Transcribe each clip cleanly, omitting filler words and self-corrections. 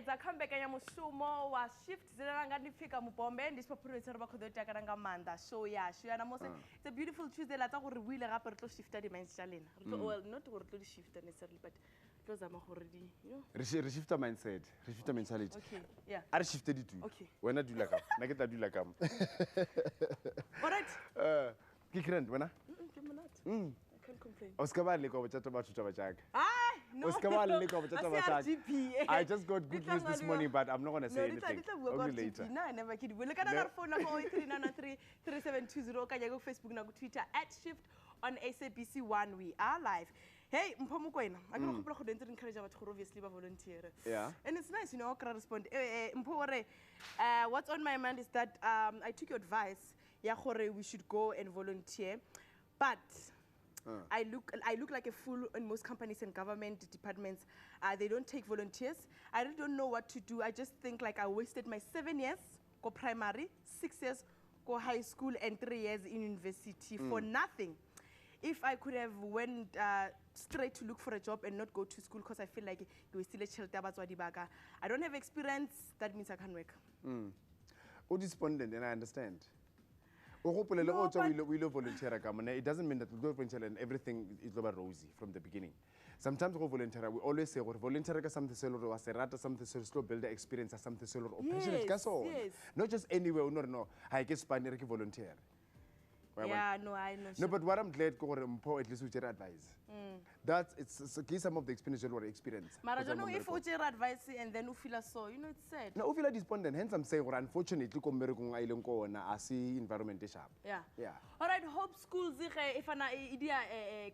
za comeback ya mushumo wa shift zilala ngani fika mubombe ndi proprietor ba khodota kana nga manda show ya na mose it's a beautiful Tuesday la tsa gore wile gape re tlo shifta di mindset lena well not gore tlo di shifta necessarily but tlo zama gore di re shifta mindset re shifta mentality okay yeah are shifted it okay wena dula ka na ke tla dula ka all right ke grand wena ke monate I can't complain Oscar le ko botsa ba thuta ba jaaka no. Oscar le ko botsa ba jaaka I just got good news this morning but I'm not going to say anything only later no I never kid look at our phone number 0839933720 kanye go Facebook na go Twitter @shift on SABC1 we are live. Hey, mphomo kwena. I can go to encourage batho gore obviously ba volunteer. Yeah. And it's nice, you know, I respond. Mpho what's on my mind is that I took your advice. Ya gore we should go and volunteer. But I look like a fool in most companies and government departments. They don't take volunteers. I really don't know what to do. I just think like I wasted my 7 years go primary, 6 years go high school, and 3 years in university for nothing. If I could have went straight to look for a job and not go to school because I feel like you still a child I don't have experience, that means I can't work. Despondent, and I understand. We volunteer. It doesn't mean that we go volunteer and everything is over rosy from the beginning. Sometimes we volunteer, we always say volunteer is something solo or something to build the experience as something solo or yes. Not just anywhere, no. I guess Spanish volunteer. Yeah, no, I know. No, but what I'm glad for at least with your advice. That's it's some of the experience you experience. But I don't know if you your advice and then you feel so, you know, it's sad. No, you feel despondent. Hence, I'm saying, unfortunately, I see environment sharp. Yeah. Yeah. All right. Hope schools if an idea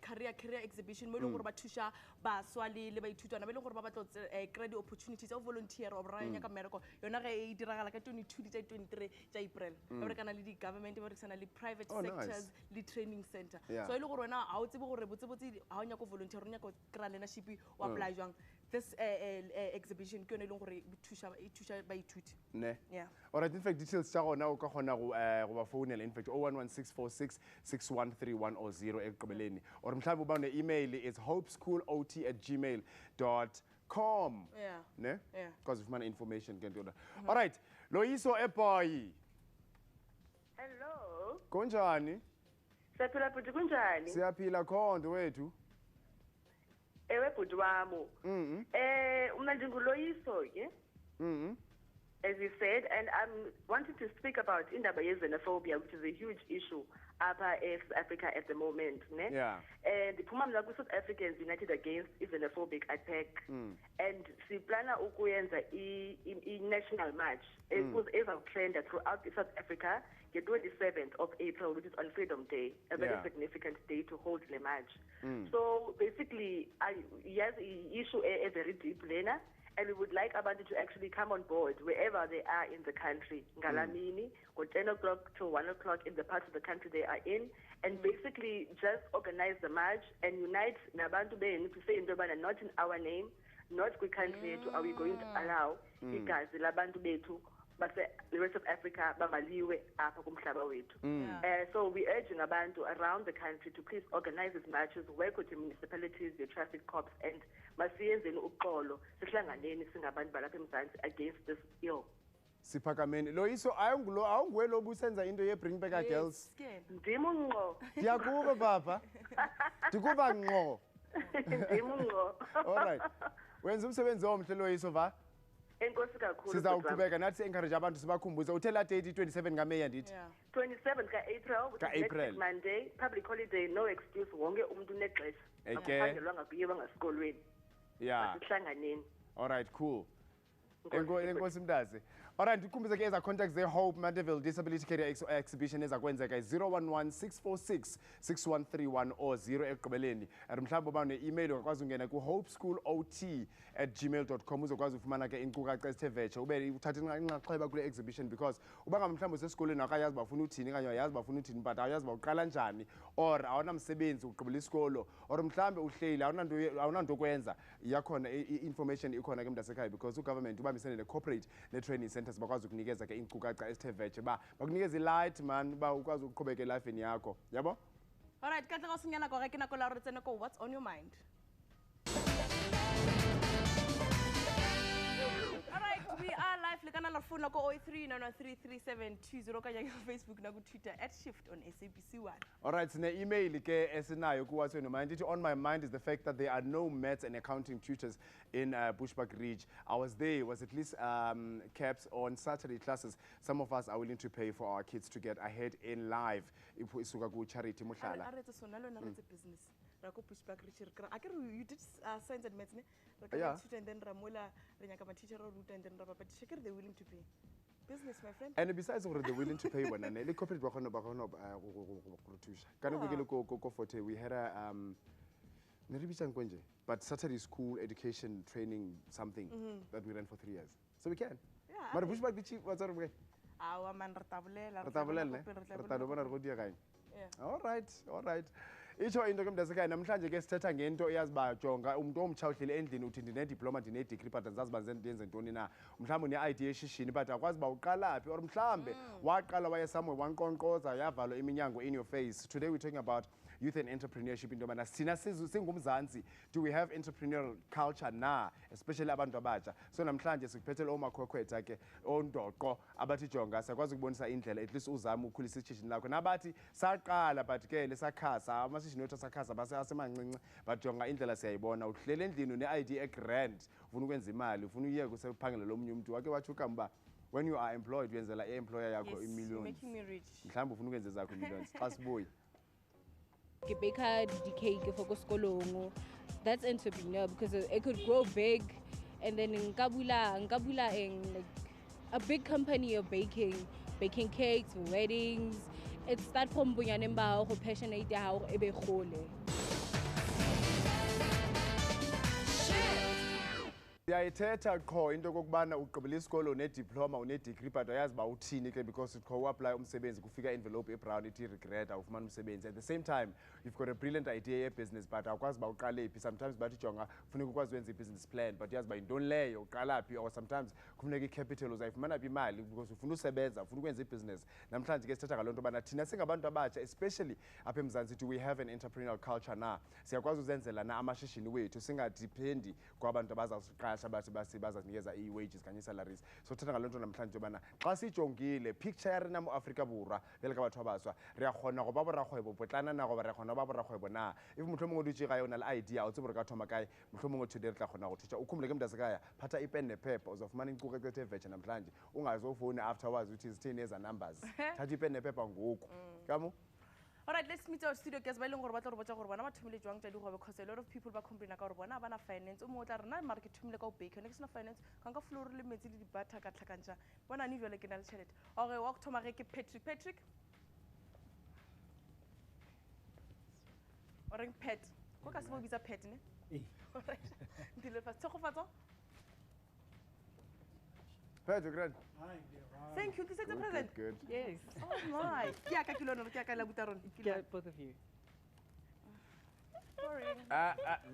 career exhibition, we look about tusha, baswali, leba ituta, na we look about credit opportunities of volunteer or Ryan America. You're not a like 22 to 23 April. American government, American private sector. Nice. The training center. Yeah. So I look around now. I would say how you volunteer, you leadership, or apply this exhibition. Can no longer tusha by tweet. Ne. Yeah. All right. In fact, details now. Over phone. In fact, 0116466131 or mhlawumbe email is hopeschoolot@gmail.com. Yeah. Ne. Yeah. Because of my information can do that. All right. Loyiso Epoy. Hello. Kunjani? Siyaphila bhuti kunjani? Siyaphila khondo wethu. Ewe bhuti wami. Una ndinguloyiso ke. As you said, and I'm wanting to speak about indaba xenophobia, which is a huge issue up in South Africa at the moment. Ne? Yeah. And the South Africans United Against Xenophobic Attack. And si plana ukuyenza I national march. It was ever planned throughout South Africa. The 27th of April, which is on Freedom Day, a very significant day to hold the march. So basically, yes, issue a very deep lena. And we would like abantu to actually come on board wherever they are in the country. Ngalamini, or 10 o'clock to 1 o'clock in the parts of the country they are in, and basically just organize the march and unite nabantu benu to say indobana not in our name, not we country are we going to allow igazi labantu bethu but the rest of Africa bamaliwe apha kumhlaba wethu. So we urging abantu around the country to please organize these marches, work with the municipalities, the traffic cops, and masiyenzeni uxolo sihlanganeni singabantu balapha eMzansi against this ill. Siphakameni Loyiso awunguwe lo busenza into ye bring back our girls. Ndimo ngqo. Ndiyakuba baba. Ndikuba ngqo. Ndimo ngqo. All right. Wenza umsebenzi omhle Loyiso va? Enkosi kakhulu. Sizawuqhubeka nathi encourage abantu sibakhumbuze uthela date 27 ngaMeya ndithi. 27 ka-April, which is next Monday, public holiday, no excuse, wonke umuntu unexesha. Akuphangelwanga kuyiwa ngasikolweni. Yeah. Asihlanganeni. All right, cool. Enkosi mntazi. All right, ndikhumbuze ke eza contacts ze Hope Mandeville Disability Career Exhibition ezakwenzeka 0116466131 or 0 ekugqibeleni. Mhlawumbe uba ne-email ungakwazi ungena ku hopeschoolot@gmail.com uzokwazi ufumana ke inkcukacha ezithe vetshe ube uthatha inxaxheba kule exhibition because uba mhlawumbe usesikolweni akayazi bafuna uthini okanye ayazi bafuna uthini but awuyazi bawuqala njani or awunamsebenzi ugqibela isikolo or mhlawumbe uhleli awunanto okwenza iyakhona i-information ikhona ke mntasekhaya because ugovernment ubambisene ne-corporate ne-training centers bakwazi ukunikeza ke inkcukacha ezithe vetshe ba bakunikeza i-light man ba ukwazi ukuqhubeka elifeni yakho yabo. All right, ka tla go senyana go re ke nako la re tsene ko what's on your mind. All right, we are live. Lekana la phone ko 03933720 kanye Facebook na ku Twitter @shift on SABC1. All right, sine email ke esinayo kuwa so mind. On my mind is the fact that there are no maths and accounting tutors in Bushbuck Ridge. I was there, was at least kept on Saturday classes. Some of us are willing to pay for our kids to get ahead in life. Isuka ku charity muhlala. Aretse sona lona retse business. Rako Bushbuck Ridge. Akere you did science and maths ne? Yeah. And then Ramola Renyaka teacher route and then Rabba teacher they're willing to pay. Business, my friend. And besides they're willing to pay when the corporate we had a but Saturday school education training something that we ran for 3 years. So we can. Yeah. But Bushbuck Ridge what's our way? Our man retabulela. Yeah. All right. Itsho into ke mntasekhaya namhlanje ke sithetha ngento eyazibajonga umuntu omtsha uhleli endlini uthi ndine-diploma ndine-degree but andizazi uba ndenze ntoni na mhlawumbi une-idea yeshishini but akwazi uba uqala phi or mhlawumbe waqala waye somewhere wanqonqoza yavalwa iminyango in your face. Today we're talking about youth and entrepreneurship into yobana thina singumzantsi do we have entrepreneurial culture na especially abantu abatsha. So namhlanje sikuphethele oomakhwekhwetha ke ondoqo abathi jonga siyakwazi ukubonisa indlela at least uzame ukhulisa ishishini lakho nabathi saqala but ke lesakhasa amashishini wethu asakhasa basemancinci but jonga indlela siyayibona uhlele endlini une-idea egrand ufuna ukwenza imali ufuna uyeke usephangela lomunye umuntu wake wathi ukamba when you are employed uyenzela i-employer yakho i-millions mhlawumbe ufuna ukwenza zakho i-millions xa sibuye Gebeka DK for Koskolongo. That's entrepreneur because it could grow big and then in Kabula like a big company of baking cakes, weddings. It's start from Bunyanemba who passionate how ebe khole. Ndiyayithetha qho into kokubana ugqibela isikolo une-diploma une-degree but ayazi uba uthini ke because qho uapply umsebenzi kufika envelope ebrown ithi regret awufumani umsebenzi. At the same time you've got a brilliant idea yebusiness but awukwazi uba uqale phi. Sometimes bathi jonga kufuneka ukwazi wenza i-business plan but uyazi uba yintoni leyo uqala phi or sometimes kufuneka i-capital uzayifumana phi imali because ufuna usebenza ufuna ukwenza i-business. Namhlanje ke sithetha ngaloo nto yobana thina singabantu abatsha especially apha eMzantsi do we have an entrepreneurial culture na siyakwazi uzenzela na amashishini wethu singadipendi kwabantu abazawusiqasha abathi bazazinikeza ii-wages kanye ii-salaries. So thetha ngaloo nto namhlanje yobana xa sijongile picture ya rena mo Afrika Borwa bjale ka batho ba baswa re a kgona go ba borakgwebo potlana na goba re kgona go ba borakgwebo na if motlho mongwe o dutse gae o na le idea o tsebe gore ka thoma kae motlho mongwe today re tla kgona go thuša ukhumule ke mntasekhaya phatha ipen nephepha uzofumana inkcukacha evetshe namhlanje ungazofowuni afterwards uthi zithini eza numbers thatha ipen nephepha ngoku kamo. All right, let's meet our studio guests. Ba ileng gore ba tla re botsa gore bona ba thumile jwang tsa digwebo because a lot of people ba complain ka gore bona ba na finance o mo tla rena mara ke thumile ka o bake ne ke sena finance ka nka floor le metsi le dibata ka tlhakantša bona ni jwale ke na le tšhelete. Okay, wa go thoma ge ke Patrick o reng pet ko ka se bo bitsa pet ne all right ndile fa tshegofatso Pedro, great. thank you. This is the present. Good. Yes. Oh my. Kia ka kilono kia ka la butaron. Both of you. Boring.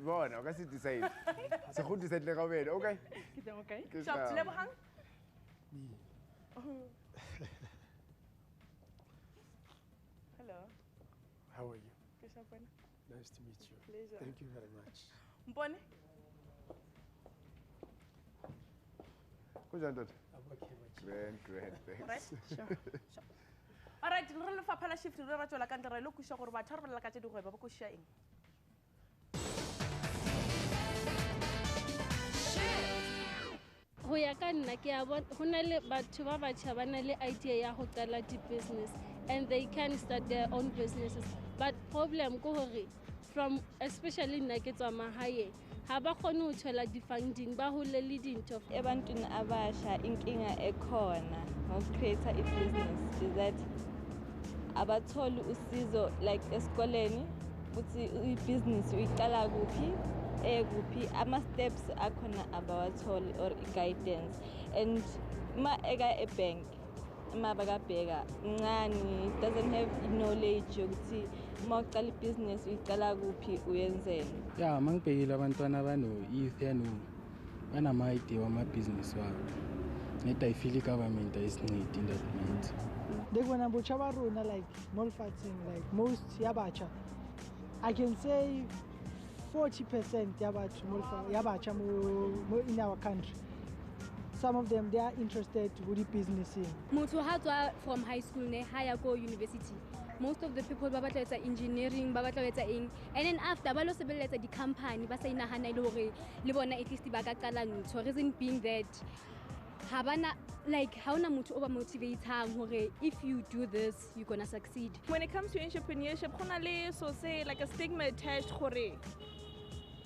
Bona o ka se decide se go decide le ka wena okay Okay. Shop Lebohang. Hello. How are you? Kishapana. Nice to meet you. Pleasure. Thank you very much. Mpone. kunjani ndoda I'm okay, but great thanks Right? Sure. All right, re le fapha la shift re ra tswela ka ntle re lo kusha gore batho ba lela ka tse digweba ba kusha eng. Ho ya ka nna ke a bona ho na le batho ba batjha ba na le idea ya ho qala di-business and they can start their own businesses but problem ko hore from especially nna ke tswa mahae ha ba kgone ho thola di-funding ba hole le dintho ebantwini abasha inkinga ekhona ngokukreate i-business is that abatholi usizo like esikoleni ukuthi i-business uyiqala kuphi kuphi ama-steps akhona abawatholi or i-guidance and ma eka ebank uma bakabheka mncane doesn't have knowledge yokuthi uma uqala i-business uyiqala kuphi uyenzeni. Yeah, mangibhekile abantwana abano-youth banama-idea wama-business wabo net I feel i-government ayisincedi in that mind. Dekona bocha ba rona like malfatting like most yabacha I can say 40% yabacha in our country some of them, they are interested with the business. Motho ha tswa from high school ne ha ya go university. Most of the people ba batla etsa engineering, ba batla etsa eng, and then after ba lo sebeletsa di company ba sa inahana ile hore le bona at least ba ka qala ntho. Reason being that habana like ha ona motho o ba motivating hore if you do this you're gonna succeed. When it comes to entrepreneurship, khona le so say like a stigma attached hore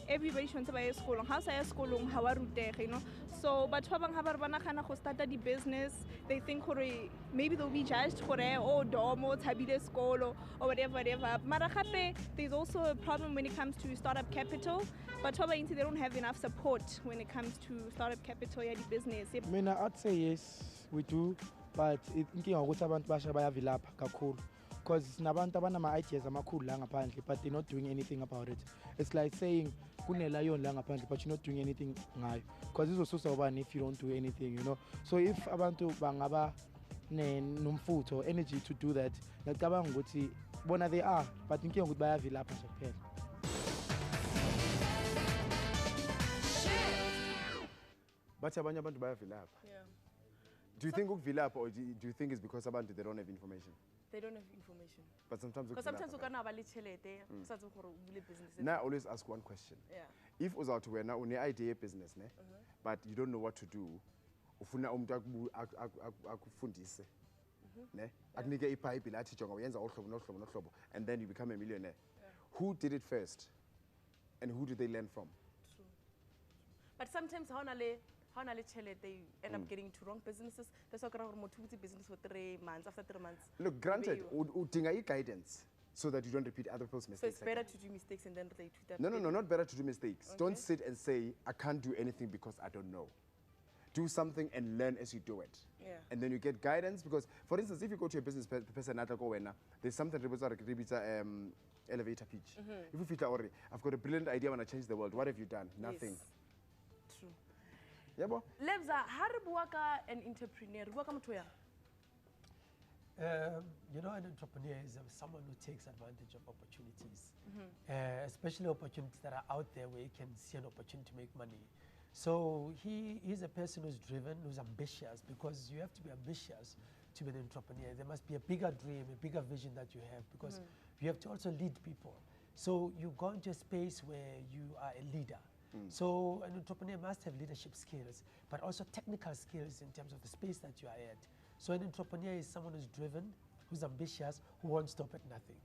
everybody should buy a school. How say a school how rutege, you know. So but ba bang ha ba bana khana go start the business, they think hore maybe they'll be judged hore oh domo thabile skolo or whatever. Mara gape there's also a problem when it comes to startup capital. But they don't have enough support when it comes to startup capital ya the business. Mina, I'd say yes, we do, but inkinga ukuthi abantu basha bayavilapha kakhulu. Because nabantu abanama ideas amakhulu la ngaphandle, but they're not doing anything about it. It's like saying kunelayon la ngaphandle, but you're not doing anything ngayo. Because this was so bad if you don't do anything, you know. So if abantu bangaba nomfutho or energy to do that, ngicabanga ukuthi bona they are, but inkinga ukuthi bayavilapha nje kuphela. But abanye abantu bayavilapha. Yeah. Do you think ukuvilapha, or do you think it's because abantu they don't have information? They don't have information. But sometimes Because sometimes you ukuvilapha, can't have a little usazi ukuri ubule business. Now I always ask one question. Yeah. If uzawuthi wena une idea business ne, but you don't know what to do, ufuna umuntu akufundise. Ne? Akunike ipipe lathi jonga uyenza ohlobo nohlobo and then you become a millionaire. Who did it first? And who did they learn from? True. But sometimes how they end up getting to wrong businesses. That's why I business for 3 months. After 3 months. Look, granted, udinga guidance so that you don't repeat other people's mistakes. So it's better to do mistakes and then they tweet that. No, not better to do mistakes. Okay. Don't sit and say, I can't do anything because I don't know. Do something and learn as you do it. Yeah. And then you get guidance because, for instance, if you go to a business person, there's something elevator pitch. If you feel like, I've got a brilliant idea, I want to change the world, what have you done? Nothing. Yes. True. Yeah, bo? Lebza, how do you an entrepreneur? You know, an entrepreneur is someone who takes advantage of opportunities, especially opportunities that are out there where you can see an opportunity to make money. So he's a person who's driven, who's ambitious, because you have to be ambitious to be an entrepreneur. There must be a bigger dream, a bigger vision that you have, because you have to also lead people. So you go into a space where you are a leader. So an entrepreneur must have leadership skills, but also technical skills in terms of the space that you are at. So an entrepreneur is someone who's driven, who's ambitious, who won't stop at nothing.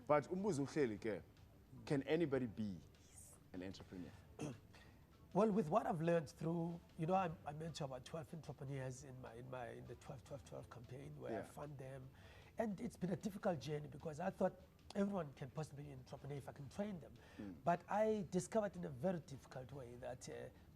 But umbuzo uhleli ke, can anybody be an entrepreneur? Well, with what I've learned through, you know, I mentor about 12 entrepreneurs in the 12-12-12 campaign where I fund them, and it's been a difficult journey because I thought everyone can possibly be an entrepreneur if I can train them. But I discovered in a very difficult way that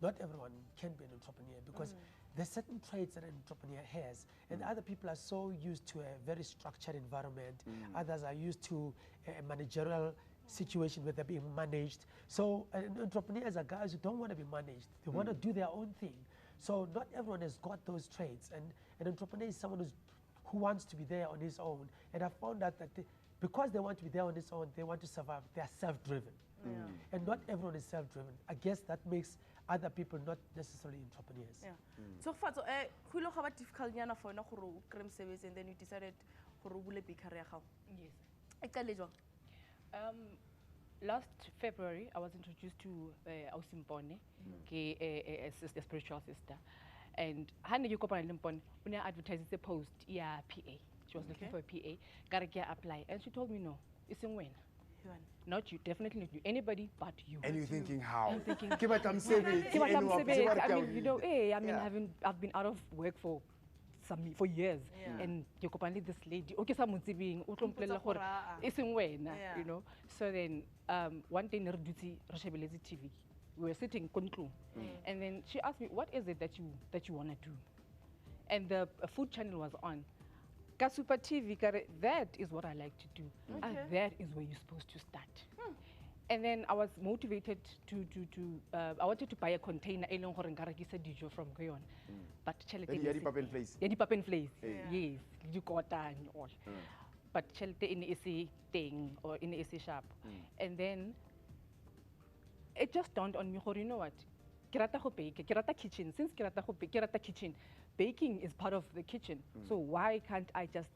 not everyone can be an entrepreneur because there's certain traits that an entrepreneur has, and other people are so used to a very structured environment. Others are used to a managerial situation where they're being managed. So an entrepreneurs are guys who don't want to be managed. They want to do their own thing. So not everyone has got those traits, and an entrepreneur is someone who wants to be there on his own. And I found out that because they want to be there on his own, they want to survive, they're self-driven. And not everyone is self-driven. I guess that makes other people not necessarily entrepreneurs. Yeah. So far, who look how difficult yana for na kuru cream service, and then you decided kuru bule big career how? Yes. Last February, I was introduced to Ausimpone, a spiritual sister. And Hannah Yukopan Limpon, when I advertised the post, PA. She was looking for a PA, gotta get apply. And she told me, no, it's in when. Not you, definitely not you, anybody but you. And you're thinking how? I'm thinking, I mean, you know, hey, I mean, I've been out of work for years, and Yokopani, this lady, okay, someone's being it's in when, you know. So then one day Nerduti Rashabelezi TV, we were sitting Konklu, and then she asked me, what is it that you want to do? And the food channel was on. Kasupa TV, that is what I like to do. And that is where you're supposed to start. And then I was motivated to I wanted to buy a container from Guyana. But Yadi Papen place. Yadi Papen place. Yes. You got that and all. But in the AC thing or in the AC shop. And then it just dawned on me, you know what? ke rata go bake, ke rata kitchen. Since ke rata go bake, ke rata kitchen, baking is part of the kitchen. So why can't I just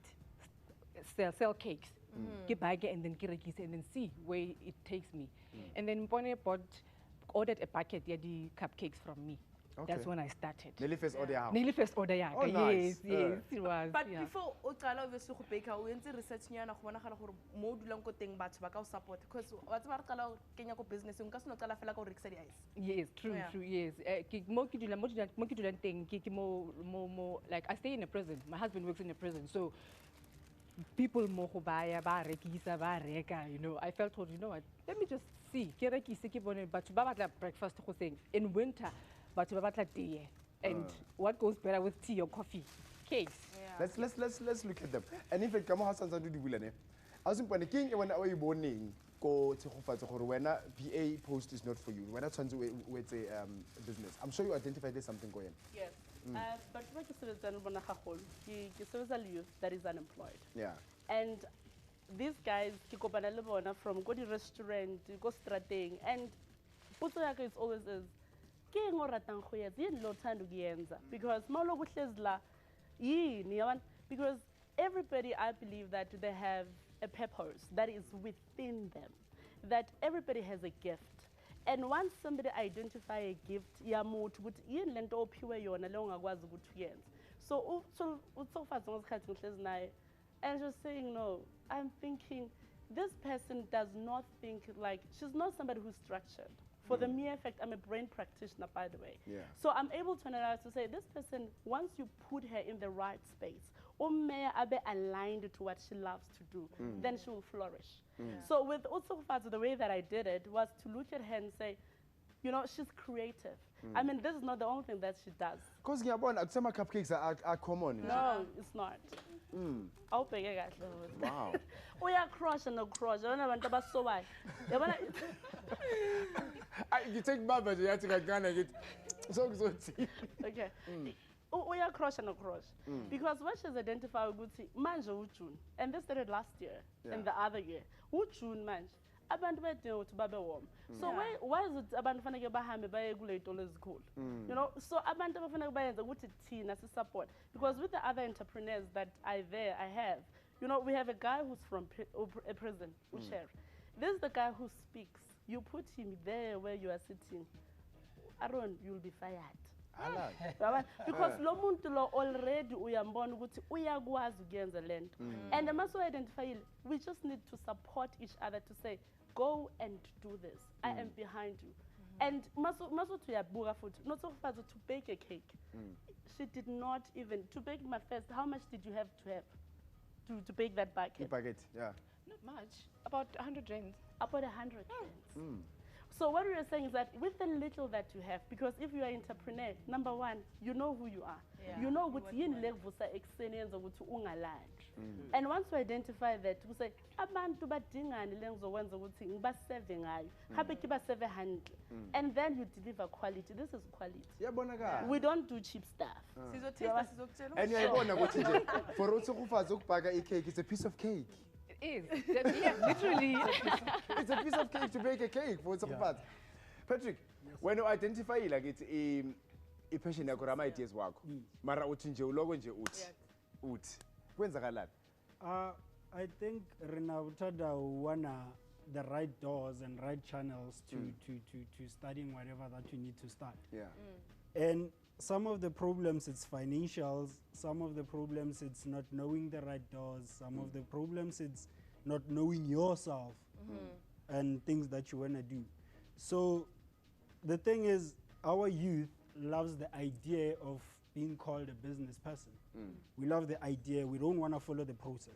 sell cakes? Ke bake and then ke rekise and then see where it takes me. And then Mpone ordered a packet of the cupcakes from me. That's when I started. Nearly first order. Nearly first order, yeah. Oh, nice. Yes, it was. But yeah. before o qala obviously go bake o entse research nyana go bona gala gore mo dulang ko teng batho ba ka o support because wa tsaba re qala o kenya ko business nka se no qala fela ka o rekisa di ice. Yes, true, true, yes. Mo ke dulang teng ke mo like I stay in a prison. My husband works in a prison. So people mo go baya ba rekisa ba reka, you know. I felt told, you know what? Let me just see. Ke rekise ke bone batho ba batla breakfast go seng. In winter batho ba batla tea. And what goes better with tea or coffee? Cakes. Yeah. Let's look at them. And in fact, kamo hasanza do di bulane. As in pone king when we borning go tshegofatsa gore wena PA post is not for you. Wena tshwantse we etse business. I'm sure you identified there's something going. Yes. But what you say is bona gagolo. Ke sebetsa le youth that is unemployed. Yeah. And these guys ke kopana le bona from go di restaurant, go strateng, and potso ya ka is always is ke eng o ratang go etsa yini lo thanda ukuyenza because mawlo kuhlezi la yini yabona because everybody I believe that they have a purpose that is within them, that everybody has a gift. And once somebody identify a gift ya muthu ukuthi yini lento ophiwe yona le ungakwazi ukuthi uyenze, so utsofatsa ngesikhathi ngihlezi naye and just saying no, I'm thinking this person does not think like, she's not somebody who's structured. For the mere fact, I'm a brain practitioner, by the way. Yeah. So I'm able to analyze to say, this person, once you put her in the right space, or may be aligned to what she loves to do, then she will flourish. So with Utsofats, the way that I did it was to look at her and say, you know, she's creative. I mean, this is not the only thing that she does. Because some cupcakes are common. No, it's not. I'll pay you guys. Wow. We are crush and no crush. I don't know about so why. You take Baba, you have to get Ghana. So okay. We are crush and no crush. Because what she's identified with Manja Uchun, and this started last year and the other year. Uchun Manj. Abantu bedinga ukuthi babe warm. So why is it abantu fanele bahambe bayekulate all ezikole? You know, so abantu abafanele bayenza ukuthi thina si support, because with the other entrepreneurs that I have, you know, we have a guy who's from a prison, Ucher. This is the guy who speaks. You put him there where you are sitting, Aaron, you'll be fired. Because lo muntu lo already uyambona ukuthi uyakwazi ukuyenza lento. And must identify, we just need to support each other to say, go and do this. I am behind you. And maso tuyabuka futhi, not so far to bake a cake. She did not even, to bake my first, how much did you have to bake that bucket? Bucket, yeah. Not much, about 100 rands. About 100 rands. So what we are saying is that with the little that you have, because if you are an entrepreneur, number one, you know who you are. Yeah. You know what you level experience or and once you identify that, we say, abantu badingani lenzo wenza ukuthi ngibaserve ngayo. Habe kibaserve handle. And then you deliver quality. This is quality. We don't do cheap stuff. And you for a cake, it's a piece of cake. It is. Yeah, literally. It's a piece of cake to bake a cake for Utsofats. Patrick, when you identify like it's a passion yakho rama ideas wakho. Mara uthi nje ulogo nje uthi. Kwenzakalani? I think Rina utada wana the right doors and right channels to studying whatever that you need to start. Yeah. And some of the problems it's financials, some of the problems it's not knowing the right doors, some of the problems it's not knowing yourself and things that you want to do. So the thing is, our youth loves the idea of being called a business person. We love the idea, we don't want to follow the process.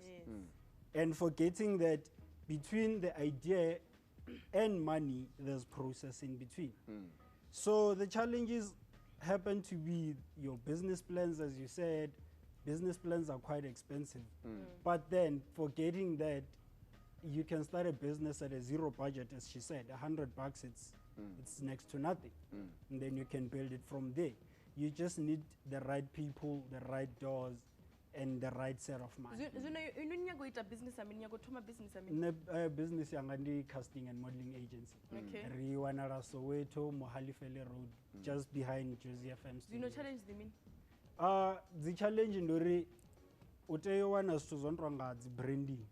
And forgetting that between the idea and money, there's process in between. So the challenges happen to be your business plans, as you said. Business plans are quite expensive. But then forgetting that you can start a business at a zero budget, as she said, $100, it's next to nothing. And then you can build it from there. You just need the right people, the right doors, and the right set of money. You go business, I mean, you go to my business, I mean. Business yangandi casting and modeling agency. Okay. Riwanara Soweto, Mohalifele Road, just behind Jersey FM. Do you know challenge the mean? The challenge in Dori, uteyo wana stuzontranga branding.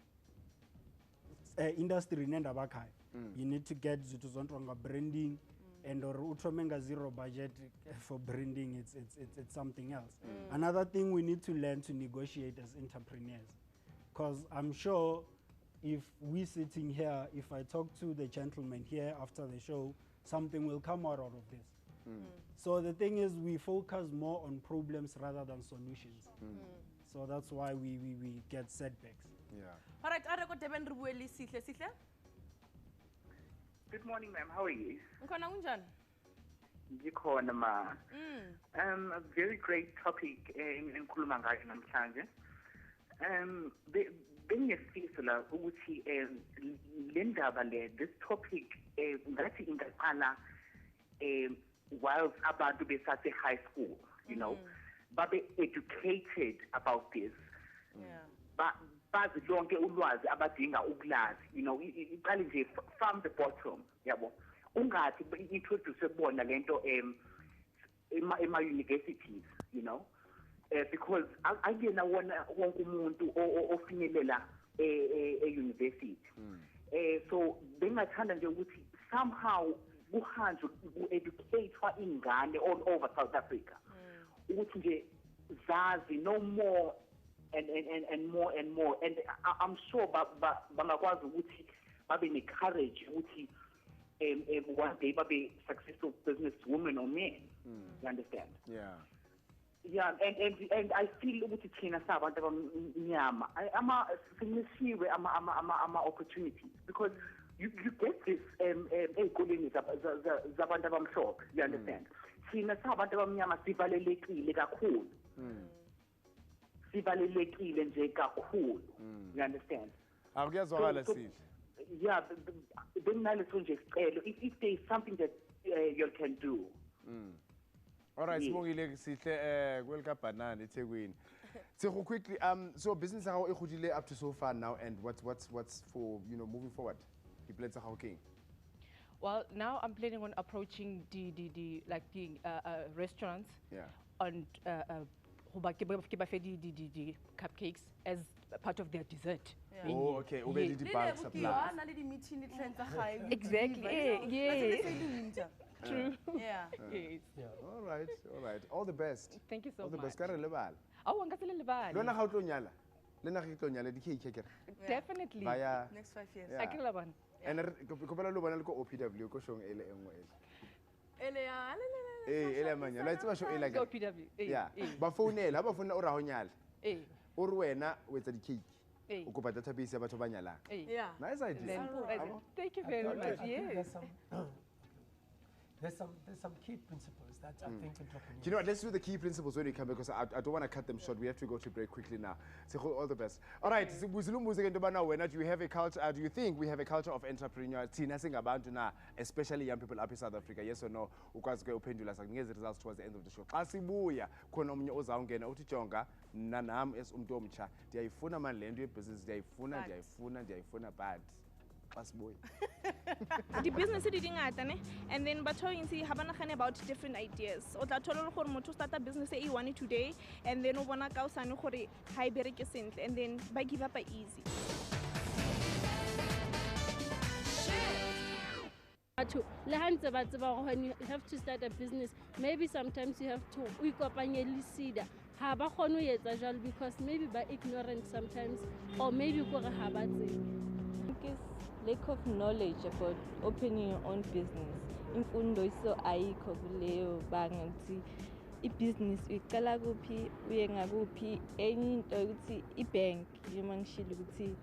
Industry nenda bakai. You need to get stuzontranga branding. And or utromenga zero budget for branding, it's something else. Another thing we need to learn to negotiate as entrepreneurs, because I'm sure if we sitting here, if I talk to the gentleman here after the show, something will come out of this. So the thing is, we focus more on problems rather than solutions. So that's why we get setbacks. Yeah. All right, Sihle. Good morning, ma'am. How are you? Ngikhona ma. A very great topic in Nkuluma ngayo namhlanje. Bengiyafisa la ukuthi le ndaba le this topic ngathi ingaqala while abantu besase high school, you know, babe educated about this. But bazi lonke ulwazi abadinga ukulazi, you know, iqale nje from the bottom, yabo. Ungathi introduce bona lento ema universities, you know, because ayena wona wonke umuntu ofinyelela university. So bengathanda nje ukuthi somehow kuhanjwe ku-educate ingane all over South Africa ukuthi nje zazi no more and more and more, and I'm sure bangakwazi ukuthi babe ne-courage ukuthi one day babe successful business women or men. You understand? Yeah. Yeah, and I feel ukuthi thina sabantu abamnyama sinisiwe ama opportunities, because you get this ey'koleni zabantu abamhlophe. You understand? Thina sabantu abamnyama sivalelekile kakhulu. Sivalelekile nje kakhulu. You understand? Akuyazwakala Sihle. Yeah, benginaleso nje isicelo if there is something that you can do. All right, Sibongile Sihle kwelika banana eThekwini. So quickly, so business how e up to so far now, and what's for, you know, moving forward? The plans are how. Well, now I'm planning on approaching the restaurants. Yeah. And the cupcakes as part of their dessert. Yeah. Oh, okay. Already the bulk supply. Exactly. Yeah. True. Yeah. Yes. Yeah. All right. All the best. Thank you so much. All the best. Kare lebal. Oh, ngase lebal. Lona ga utlonyala. Lena ga utlonyala di cake. Definitely. Via next 5 years. Yeah. Akela bana. And kopela lo bona le ko OPW ko shong ele engwe ele. Ele ya. Ele manya. La itse ba show ele ka. OPW. Yeah. Ba founela, ba founela o ra ho nyala. O re wena o etsa di cake. O kopa database ya batho ba nyalang. Yeah. Nice idea. Thank you very much. Yes. There's some key principles that I think entrepreneurs. You know what, let's do the key principles when we come, because I don't want to cut them short. We have to go to break quickly now. So all the best. All right, do you have a culture, do you think we have a culture of entrepreneurship, especially young people up in South Africa? Yes or no? Ukwazi ke uphendula sakungeze results towards the end of the show. Xa sibuya khona omunye ozawungena uthi Jonga nanam as umuntu omtsha ndiyayifuna manje le nto yebusiness ndiyayifuna bad. The business is dingata ne, and then batho insi habanagane about different ideas. O tla thola gore motho start a business e one today, and then o bona ka o sane gore ha e bereke sentle, and then ba give up easy. When you have to start a business, maybe sometimes you have to because maybe by ignorant sometimes, or maybe lack of knowledge about opening your own business. Imfundo iso ayikho kuleyo banga ukuthi ibusiness uyiqala kuphi uye ngakuphi, enye into ukuthi ibank njengoba ngishilo ukuthi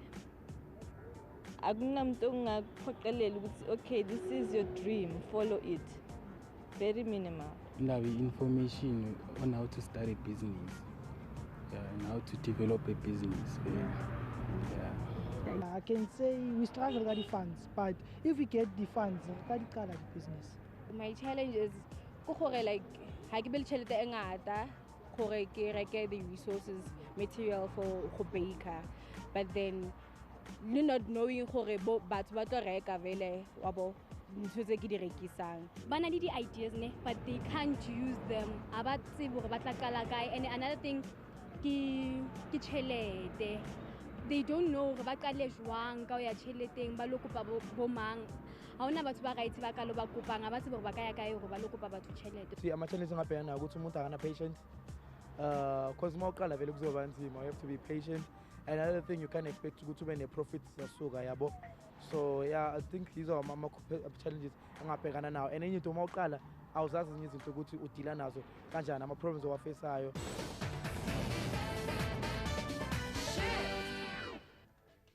akunamuntu ongakuphoqelela ukuthi okay, this is your dream, follow it. Very minimal. Now information on how to start a business, and how to develop a business. I can say we struggle with the funds, but if we get the funds, we can start the business. My challenge is like I can build the resources material for baker, but then le not knowing gore batho ba tlo reka vele wabo ntho tse ke di rekisang. Bana le di-ideas ne, but they can't use them. Aba tsebe gore ba tla qala kae. And another thing ke tjhelete. They don't know gore ba qale jwang ka ya tjheleteng ba lo kopa bo mang. Ha ona batho ba right ba ka lo ba kopang ba tsebe gore ba ka ya kae gore ba lo kopa batho tjhelete. See, ama-challenge ngabhekana ukuthi umuntu akana patience. Because uma uqala vele kuzoba nzima, you have to be patient. And another thing, you can't expect to go to many profits zasuka yabo. So yeah, I think these are my challenges engabhekana now. And then you uma uqala awuzazi ezinye izinto ukuthi udila nazo kanjani, ama problems owafaceayo.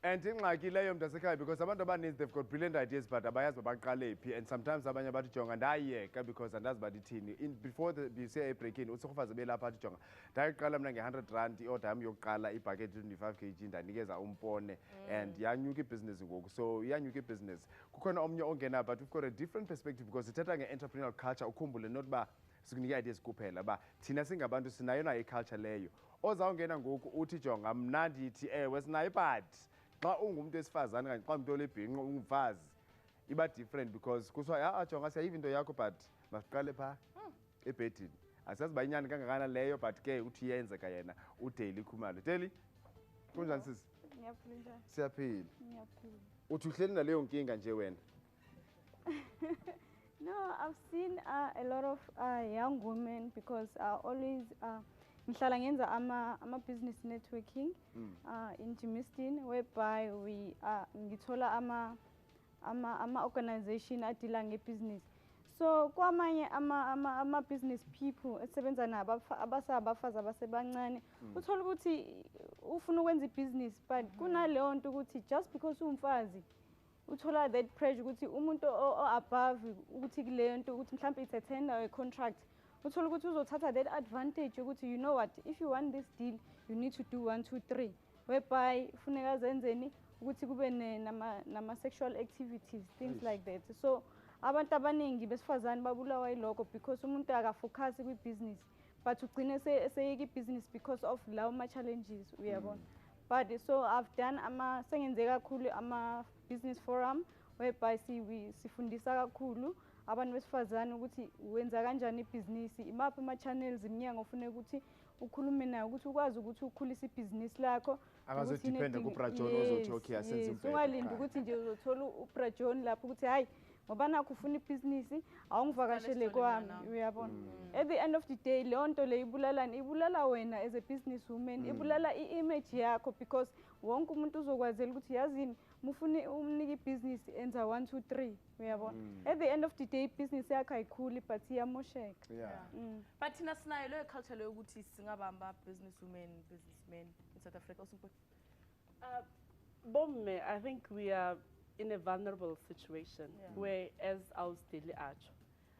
And ingxaki leyo mntasekhaya because abantu abaninzi they've got brilliant ideas but abayazi babaqale phi, and sometimes abanye bathi jonga ndayiyeka because andazi bathi thini. Before bisiya ebreakini uSirhufaze belapha athi jonga ndayiqala mna nge-100 i-order yami yokuqala ibhakethi 25 kg ndanikeza umpone and yanyuka ibhizinesi ngoku. So iyanyuka ibhizinesi. Kukhona omnye ongena but we've got a different perspective because ithetha nge-entrepreneurial culture. Ukhumbule not uba sikunika ideas kuphela ba thina singabantu sinayo nayo iculture leyo. Ozawungena ngoku uthi jonga mna ndithi ewe sinayo but xa ungumuntu wesifazane kanye xa umuntu olebhinqa ungumfazi iba different because kuswa jonga siyayiva into yakho but masiqale phaa ebhedini. Asiyazi uba inyani kangakana leyo but ke uthi yenzeka yena uDaily Khumalo. Daily, kunjani sisi? Ngiyaphila. Siyaphila. Ngiyaphila. Uthi uhleli naleyo nkinga nje wena? No, I've seen a lot of young women because always ngihlala ngenza ama-business networking in Germiston, whereby we ngithola ama-organization adila nge-business. So kwamanye ama-business people esebenza nabo abasabafazi abasebancane uthola ukuthi ufuna ukwenza i-business but kunaleyo nto ukuthi just because uwumfazi uthola that pressure ukuthi umuntu o-above ukuthi kuleyo nto ukuthi mhlawumbe it's a tender or a contract uthola ukuthi uzothatha that advantage ukuthi you know what, if you want this deal you need to do 1 2 3, whereby funeka zenzeni ukuthi kube nama-sexual activities, things like that. So abantu abaningi besifazane babulawa yilokho because umuntu akafocus kwi-business but ugcine seyeka i-business because of lawo ma-challenges uyabona. But so I've done sengenze kakhulu ama-business forum whereby sifundisa kakhulu abantu besifazane ukuthi wenza kanjani ibhizinisi, imaphi ama-channels iminyango ofuneka ukuthi ukhulume nayo ukuthi ukwazi ukuthi ukhulise ibhizinisi lakho. Akazodependa kuBrajon ozothi okay asenze impela. Ungalindi ukuthi nje uzothola uBrajon lapho ukuthi hayi ngoba nakho ufuna ibhizinisi awungivakashele kwami uyabona. At the end of the day leyo nto le ibulala wena as a business woman, ibulala i-image yakho because wonke umuntu uzokwazela ukuthi yazini mufune umnika ibhizinisi enza 1 2 3 uyabona. At the end of the day ibhizinisi yakho ayikhuli but iyamosheka. But thina sinayo leyo culture leyo ukuthi singabamba business women, businessmen in South Africa also. Bomme, I think we are in a vulnerable situation where as our daily arch.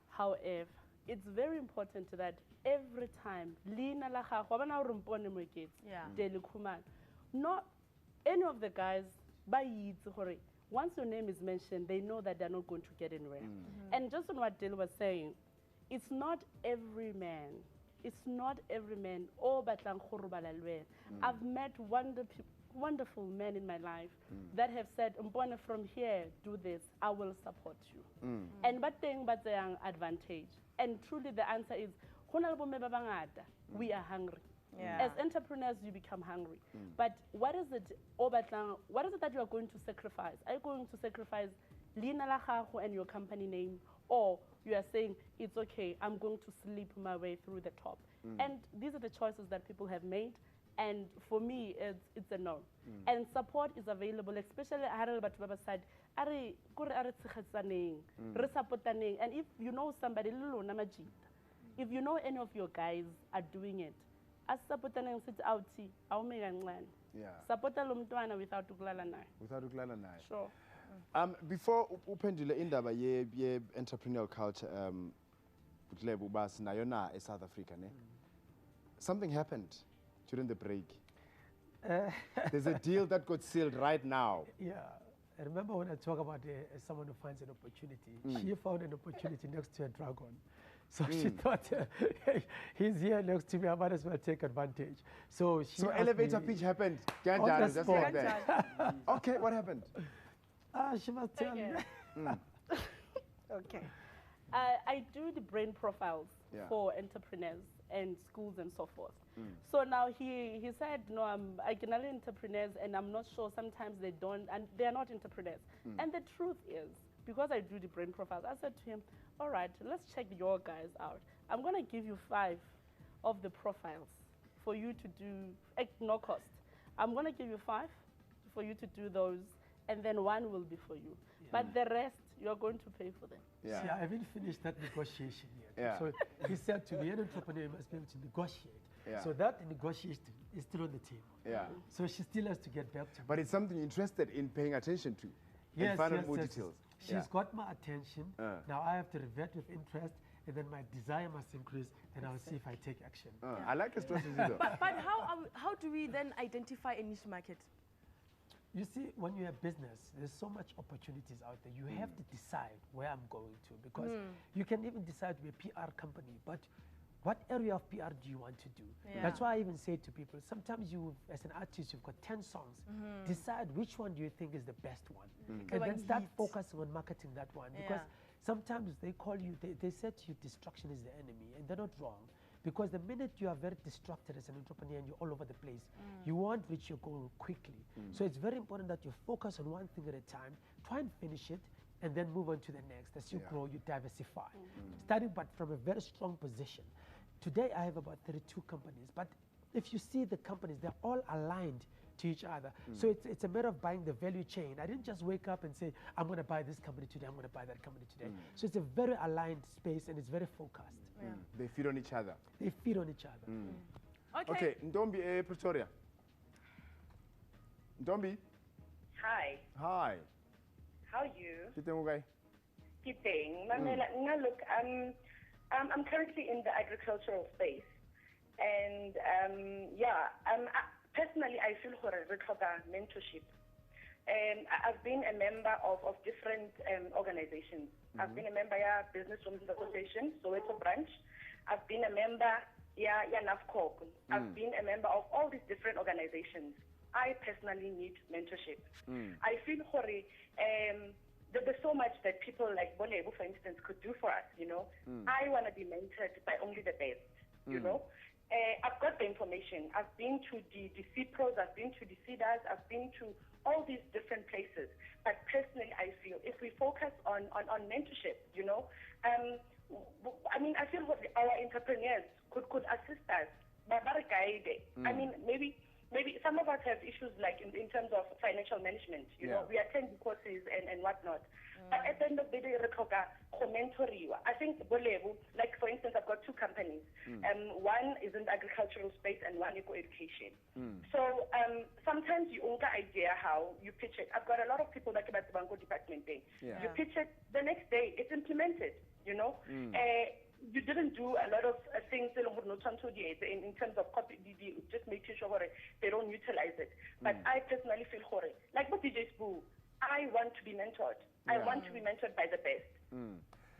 However, it's very important that every time Lina la gago wa bana o mpone mo kids Daily Khumalo, not any of the guys ba itse gore once your name is mentioned they know that they're not going to get anywhere. And just on what Daily was saying, it's not every man o batlang go robala le wena. I've met wonderful men in my life that have said, Mbona, from here, do this, I will support you. And but thing but the advantage. And truly the answer is, we are hungry. As entrepreneurs, you become hungry. But what is it that you are going to sacrifice? Are you going to sacrifice Lina Lahahu and your company name? Or you are saying, it's okay, I'm going to sleep my way through the top. And these are the choices that people have made. And for me, it's a no. And support is available, especially side. And if you know somebody, if you know any of your guys are doing it, as support out, support without Sure. Before uphendule indaba ye entrepreneurial culture South Africa, something happened during the break. There's a deal that got sealed right now. Yeah, I remember when I talk about someone who finds an opportunity. She found an opportunity next to a dragon. So she thought, he's here next to me, I might as well take advantage. So she So asked elevator me- pitch happened. On the Just spot. like that. Okay, what happened? She must tell me. Okay. I do the brain profiles Yeah. for entrepreneurs and schools and so forth. So now he said, no, I can only entrepreneurs and I'm not sure sometimes they don't, and they're not entrepreneurs. And the truth is, because I do the brain profiles, I said to him, all right, let's check your guys out. I'm going to give you 5 of the profiles for you to do at no cost. I'm going to give you 5 for you to do those, and then 1 will be for you. But the rest, you're going to pay for them. See, I haven't finished that negotiation yet. Yeah. So he said to me, an entrepreneur must be able to negotiate. Yeah. So that negotiation is still on the table. Yeah. So she still has to get back to me. But it's something you're interested in paying attention to. Yes, and find yes, out more yes. details. She's got my attention. Now I have to revert with interest, and then my desire must increase, and I'll see if I take action. I like the strategy though. But how do we then identify a niche market? You see, when you're a business, there's so much opportunities out there. You have to decide where I'm going to, because you can even decide to be a PR company, but what area of PR do you want to do? Yeah. That's why I even say to people, sometimes you, as an artist, you've got 10 songs. Decide which one do you think is the best one. And then start focusing on marketing that one. Because sometimes they call you, they say to you, destruction is the enemy, and they're not wrong. Because the minute you are very distracted as an entrepreneur and you're all over the place, you won't reach your goal quickly. So it's very important that you focus on one thing at a time, try and finish it, and then move on to the next. As you grow, you diversify. Starting but from a very strong position. Today, I have about 32 companies, but if you see the companies, they're all aligned to each other. So it's a matter of buying the value chain. I didn't just wake up and say, I'm going to buy this company today, I'm going to buy that company today. So it's a very aligned space, and it's very focused. They feed on each other. They feed on each other. Okay, Ndombi, Pretoria. Ndombi. Hi. Hi. How are you? Good. Keeping. Mamela, look, I'm currently in the agricultural space, and personally, I feel for a mentorship. I've been a member of different organizations. I've been a member of Business Women's Association, Soweto branch. I've been a member NAFCOG. I've been a member of all these different organizations. I personally need mentorship. I feel there's so much that people like Bolebo, for instance, could do for us, you know. I want to be mentored by only the best, you know. I've got the information. I've been to the CPROs, I've been to the CEDAs, I've been to all these different places. But personally, I feel if we focus on mentorship, you know, I mean, I feel our entrepreneurs could assist us. I mean, maybe some of us have issues like in terms of financial management, you know, we attend courses and whatnot. But at the end of the day, I think, like for instance, I've got 2 companies. One is in the agricultural space and one eco-education. So sometimes you own the idea how you pitch it. I've got a lot of people like about the Banco department thing. You pitch it, the next day it's implemented, you know. You didn't do a lot of things in terms of copy, just making sure they don't utilize it. But I personally feel like what DJ Spoo, I want to be mentored. I want to be mentored by the best.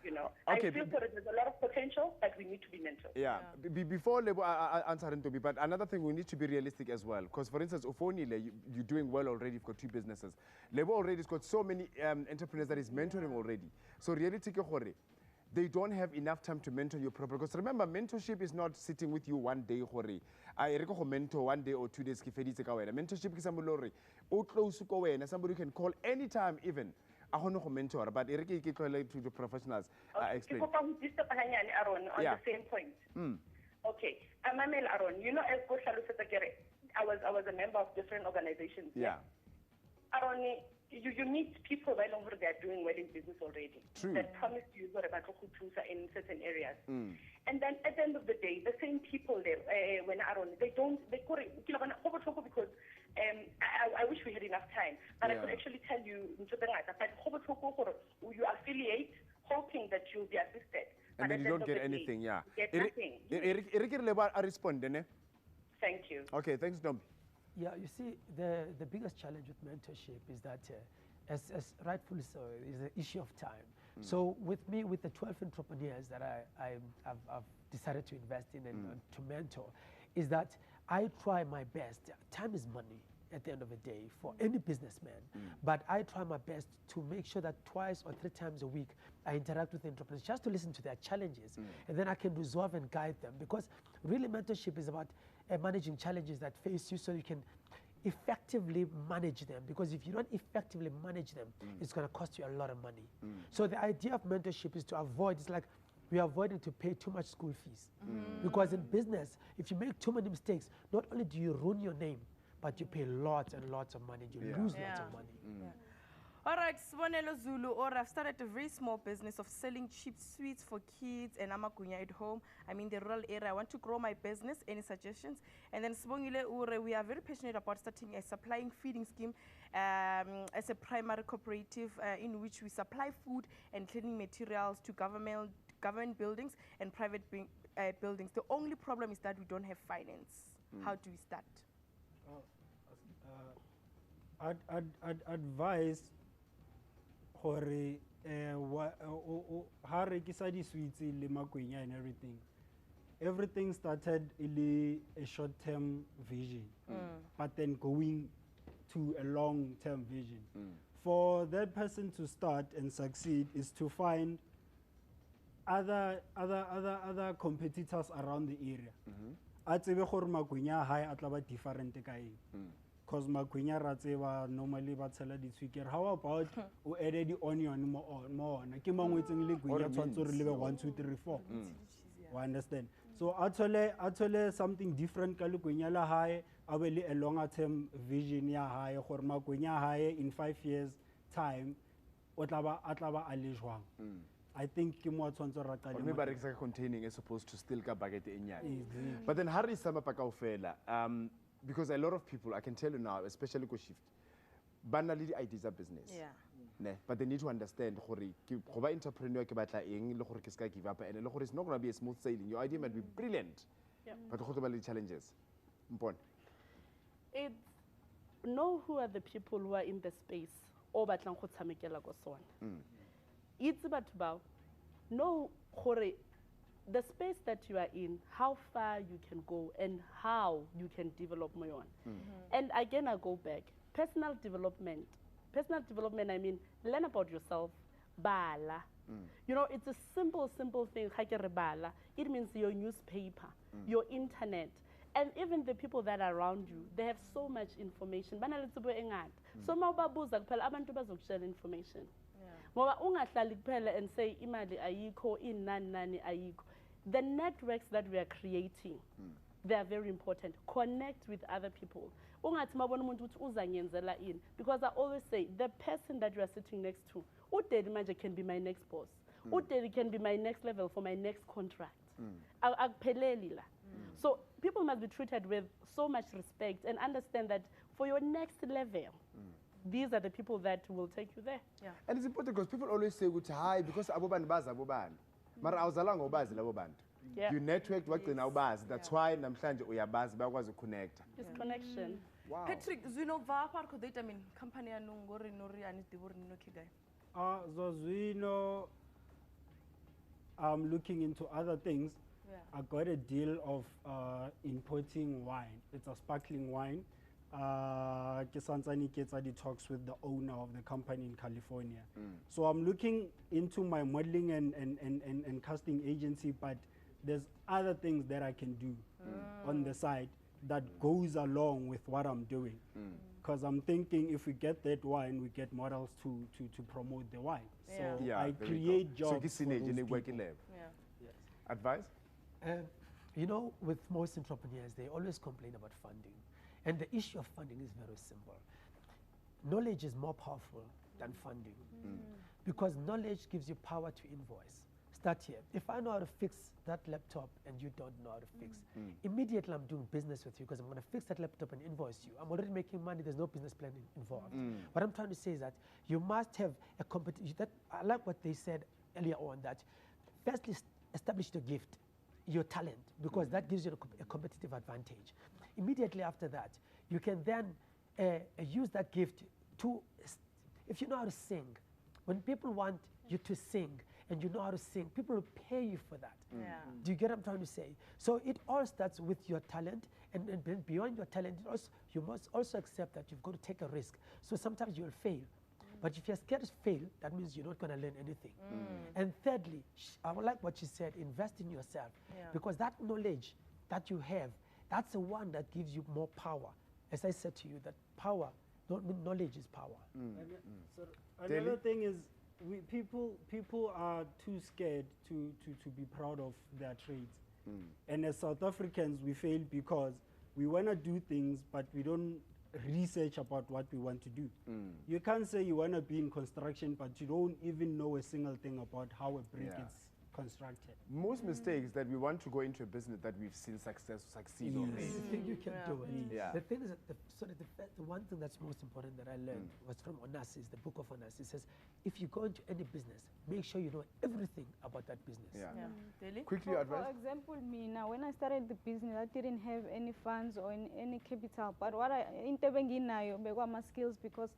You know, Okay, I feel there's a lot of potential, but we need to be mentored. Yeah, before Lebo answering to me, but another thing, we need to be realistic as well. Because for instance, Ufonile, you're doing well already. You've got 2 businesses. Lebo already has got so many entrepreneurs that he's mentoring already. So reality, they don't have enough time to mentor you properly. Because remember, mentorship is not sitting with you one day. I mentor 1 day or 2 days. Mentorship is somebody somebody you can call anytime even. I don't know mentor, but to the professionals. Explain. On the same point. Okay. Amamel Aaron, you know, as I was a member of different organizations. Yeah. Aaron, you meet people right over there doing well in business already. True. That promise you in certain areas. And then at the end of the day, the same people there, when Aaron, because I wish we had enough time, but I could actually tell you, you affiliate hoping that you'll be assisted. And then you don't get anything, You get nothing. Thank you. Okay, thanks, Dom. Yeah, you see, the biggest challenge with mentorship is that, as rightfully so, is the issue of time. So with me, with the 12 entrepreneurs that I've decided to invest in and to mentor, is that I try my best. Time is money at the end of the day for any businessman. But I try my best to make sure that 2 or 3 times a week I interact with entrepreneurs just to listen to their challenges, and then I can resolve and guide them. Because really mentorship is about managing challenges that face you so you can effectively manage them, because if you don't effectively manage them, it's going to cost you a lot of money. So the idea of mentorship is to avoid, it's like we are avoiding to pay too much school fees. Because in business, if you make too many mistakes, not only do you ruin your name, but you pay lots and lots of money, you lose lots of money. All right, Sibonelo Zulu, or I've started a very small business of selling cheap sweets for kids and amagunya at home. I'm in the rural area. I want to grow my business. Any suggestions? And then Sibongile Ure, we are very passionate about starting a supplying feeding scheme as a primary cooperative in which we supply food and cleaning materials to government buildings and private buildings. The only problem is that we don't have finance. How do we start? I'd advise hore ha rekisa di sweets le makwenya and everything started in a short-term vision, but then going to a long-term vision. For that person to start and succeed is to find other competitors around the area. A tsebe gore makwenya hae a tla ba different ka eng. Because makwenya ra tseba normally ba tshela di tswekere. How about o add the onion mo ona? Ke mangwetseng le kwenya tshwantse re lebe 1 2 3 4. You understand? So actually something different ka le kwenya la hae, a be le a longer term vision ya hae gore makwenya hae in 5 years time o tla ba a le jwang. I think ke mo tshwantse ra qala. Maybe ba containing as opposed to still ka bucket e nyane. But then Harry sama pa kaofela, because a lot of people, I can tell you now, especially go shift, bana le di ideas of business. Ne, but they need to understand gore go ba entrepreneur ke batla eng le gore ke ska give up, and le gore it's not going to be a smooth sailing. Your idea might be brilliant, but go ba le challenges. Mpone. It's know who are the people who are in the space o batlang go tshamekela go sona. It's about know gore the space that you are in, how far you can go and how you can develop more on. And again, I go back. Personal development, I mean, learn about yourself. Bala. You know, it's a simple thing. Bala. It means your newspaper, your internet, and even the people that are around you. They have so much information. So mababuza kuphela abantu bazokushare information. Ngoba ungahlali kuphela and say imali ayikho, inani ayikho. The networks that we are creating, they are very important. Connect with other people. Ungathi mabona umuntu uthi uzanyenzela in, because I always say the person that you are sitting next to, uDaddy manje can be my next boss. uDaddy can be my next level for my next contract. Akupheleli la. So people must be treated with so much respect and understand that for your next level, these are the people that will take you there. And it's important because people always say, hi, because aboban bazi aboban. Mara awuzalanga ubazi labo bantu. You networked wagcina ubazi. That's why namhlanje uyabazi bayakwazi ukuconnecta. It's connection. Wow. Patrick, Zwino vapar ko data mean company anu ngori nori ani tibur no kigai. So Zwino, I'm looking into other things. I got a deal of importing wine. It's a sparkling wine. Kesanzani gets the talks with the owner of the company in California. So I'm looking into my modeling and casting agency, but there's other things that I can do on the side that goes along with what I'm doing. Because I'm thinking if we get that wine, we get models to promote the wine. So I create jobs for those people. Yes. Advice? You know, with most entrepreneurs, they always complain about funding. And the issue of funding is very simple. Knowledge is more powerful than funding. Because knowledge gives you power to invoice. Start here. If I know how to fix that laptop and you don't know how to fix, immediately I'm doing business with you because I'm going to fix that laptop and invoice you. I'm already making money. There's no business plan involved. What I'm trying to say is that you must have a competition. I like what they said earlier on, that firstly establish your gift, your talent, because that gives you a competitive advantage. Immediately after that, you can then use that gift to, if you know how to sing, when people want you to sing and you know how to sing, people will pay you for that. Yeah. Do you get what I'm trying to say? So it all starts with your talent, and then beyond your talent, you must also accept that you've got to take a risk. So sometimes you'll fail. But if you're scared to fail, that means you're not going to learn anything. And thirdly, I would like what she said, invest in yourself. Because that knowledge that you have, that's the one that gives you more power. As I said to you, that power, knowledge is power. So another thing is, people are too scared to be proud of their trades. And as South Africans, we fail because we want to do things, but we don't research about what we want to do. You can't say you want to be in construction, but you don't even know a single thing about how a brick is constructed. Most mistakes that we want to go into a business that we've seen succeed already. You think you can do it. Yeah. The thing is, the one thing that's most important that I learned was from Onassis, the book of Onassis. It says, if you go into any business, make sure you know everything about that business. Quickly advise. For example, me now, when I started the business, I didn't have any funds or any capital. But what I my skills because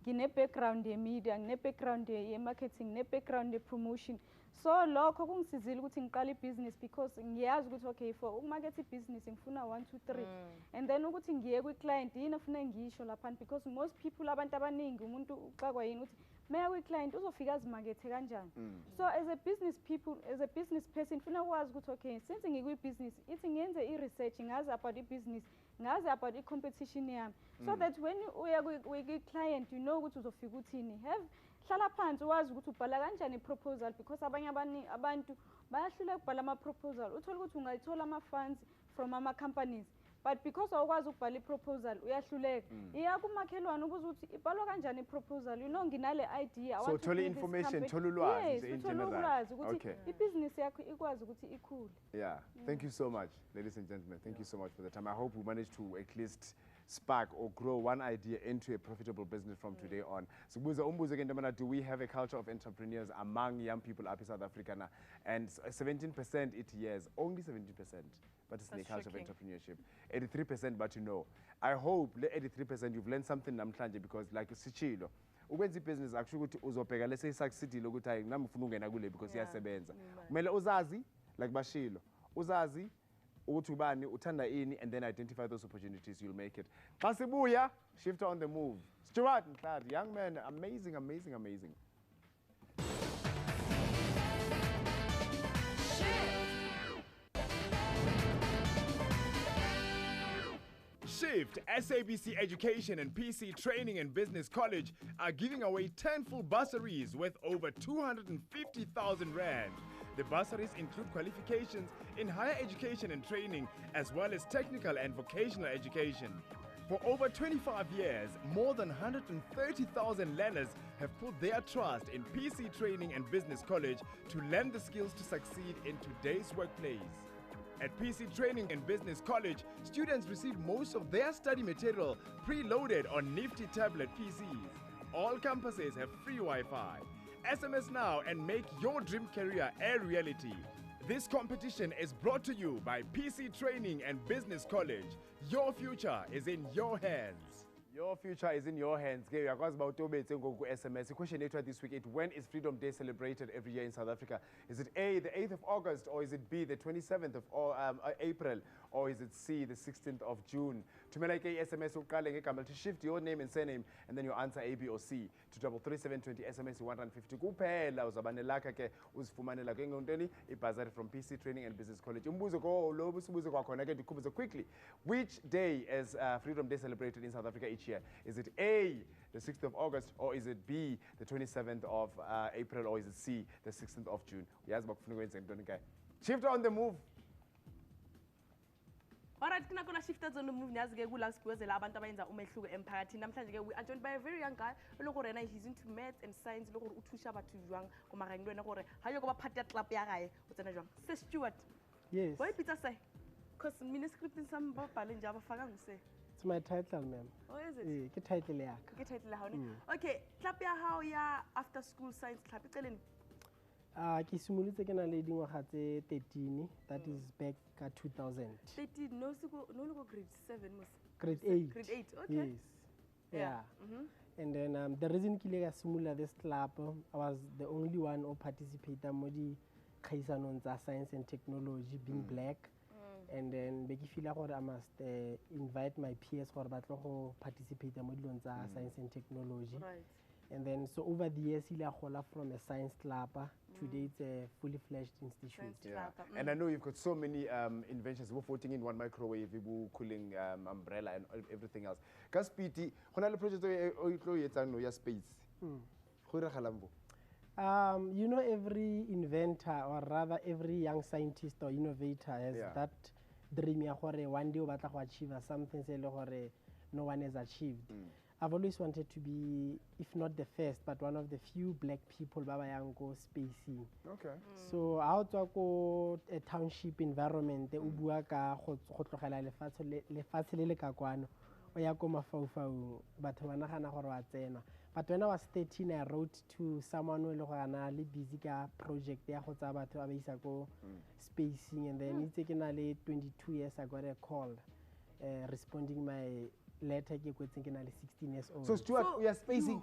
gine background media, gine background marketing, gine background promotion. So lokho kungisizile ukuthi ngiqale ibhizinisi because ngiyazi ukuthi okay for ukumarket ibhizinisi ngifuna 1 2 3 and then ukuthi ngiye kwi-client yini afuna ngisho lapha because most people abantu abaningi umuntu uxakwa yini ukuthi meya kwi-client uzofika azimakethe kanjani. So as a business person funa ukwazi ukuthi okay since ngikwi-business ithi ngiyenze i-research ngazi about ibhizinisi ngazi about i-competition yami so that when uya kwi-client you know ukuthi uzofika uthini hlala phansi wazi ukuthi ubhala kanjani i-proposal because abanye abantu bayahlula ukubhala ama-proposal uthola ukuthi ungayithola ama-funds from ama-companies but because awukwazi ukubhala i-proposal uyahluleka iya kumakhelwane ubuza ukuthi ibhalwa kanjani i-proposal you know nginale idea So thola information, thola ulwazi in general. ulwazi ukuthi ibhizinisi yakho ikwazi ukuthi ikhule. Yeah, thank you so much, ladies and gentlemen. Thank you so much for the time. I hope we managed to at least spark or grow one idea into a profitable business from today on. So do we have a culture of entrepreneurs among young people up in South Africa now? And 17% it years, only 17%, but it's the culture of entrepreneurship. 83%, but you know. I hope the 83% you've learned something namhlanje because like Sichilo, ukwenza business actually ukuthi uzobheka lese succeedile ukuthi hayi nami ngifuna ungena kule because iyasebenza. Kumele uzazi like bashilo. Uzazi ukuthi ubani uthanda ini and then identify those opportunities, you'll make it. Xa sibuya, shifter on the move. Stuart Nhladi, young man, amazing, amazing, amazing. Shift, SABC Education and PC Training and Business College are giving away 10 full bursaries worth over 250,000 rand. The bursaries include qualifications in higher education and training, as well as technical and vocational education. For over 25 years, more than 130,000 learners have put their trust in PC Training and Business College to learn the skills to succeed in today's workplace. At PC Training and Business College, students receive most of their study material preloaded on nifty tablet PCs. All campuses have free Wi-Fi. SMS now and make your dream career a reality. This competition is brought to you by PC Training and Business College. Your future is in your hands. Your future is in your hands. We are going about SMS. The question later this week is when is Freedom Day celebrated every year in South Africa? Is it A, the 8th of August, or is it B, the 27th of April, or is it C, the 16th of June? To make a SMS, to shift your name and surname, and then you answer A, B, or C to 33720 SMS 150. Kuphela uzabanelaka ke uzifumanela ke ngontoni ibhazari from PC Training and Business College. Umbuzo ko lo busibuzo kwakhona ke ndikhubuze quickly. Which day is Freedom Day celebrated in South Africa each year? Is it A, the 6th of August, or is it B, the 27th of April, or is it C, the 16th of June? Shift on the move. Alright, kina kona shifters on the move nyazi ke kula sikwezela abantu abayenza umehluko emphakathini. Namhlanje ke we are joined by a very young guy oloko rena he's into maths and science lokho uthusha batho jwang go mageng lwena gore ha yo go ba part ya club ya gae o tsena jwang. Se Stuart. Yes. Boy pizza say cause mini script in some bale nje abafaka ngise. It's my title, ma'am. Oh, is it? Ke title yakho. Ke title ha one. Okay, club ya how ya after school science club iceleni. Ke simolotse ke na le dingwaga tse 13, that is back ka 2000. 13 no go grade 7 mos. Grade 8. Grade 8, okay. Yes. Yeah. And then the reason ke ile ka simolola this club, I was the only one who participated mo di khaisanong tsa science and technology, being black. And then be ke feel gore I must invite my peers gore ba tlo go participate mo dilong tsa science and technology. Right. And then so over the years ile gola from a science club, today it's a fully fledged institute. Yeah. And I know you've got so many inventions. We're 14-in-1 microwave, we're cooling umbrella and everything else. Ka Speedy, hona le project o itlo yetsang no ya space. Go re galambo. You know, every inventor, or rather every young scientist or innovator has that dream ya gore one day o batla go achieve something se le gore no one has achieved. I've always wanted to be, if not the first, but one of the few black people ba ba yang go spacing. Okay. So ha o tswa ko a township environment o bua ka go tlogela lefatshe le le ka kwano o ya ko mafaufau batho ba nagana gore wa tsena. But when I was 13, I wrote to someone who was busy ka project ya go tsa batho ba ba isa ko spacing, and then it's taken 22 years I got a call responding my letter ke kwetseng ke na le 16 years old. So Stuart, we are spacing.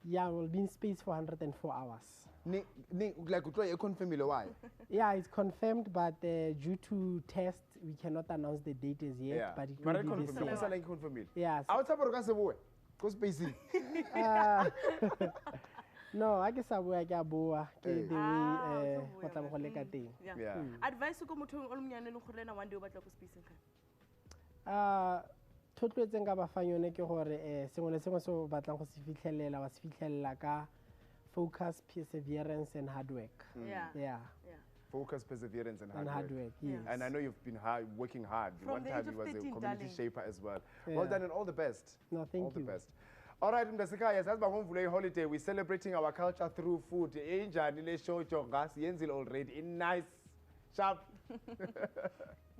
Yeah, we'll be in space for 104 hours. Like you confirm why? Yeah, it's confirmed, but due to tests, we cannot announce the date as yet. Yeah. But it will be the same. Confirm. Yes. Outside of the boy, go spacing. No, I guess I will get boa. What I'm calling a thing. Yeah. Advice ko motho o mnyane le gore na one day o batla go spacing ka. Thotloetse nka ba fang yone ke gore sengwe le sengwe se o batlang go se fitlhelela wa se fitlhelela ka focus, perseverance and hard work. Yeah. Focus, perseverance and hard work. Yes. And I know you've been working hard. One time you was a community shaper as well. Yeah. Well done and all the best. No, thank you. All the best. All right, Mdasika, yes, as we holiday, we're celebrating our culture through food. Show already in nice, sharp.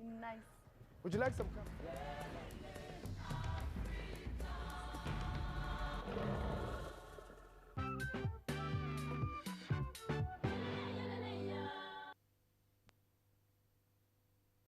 Nice. Would you like some?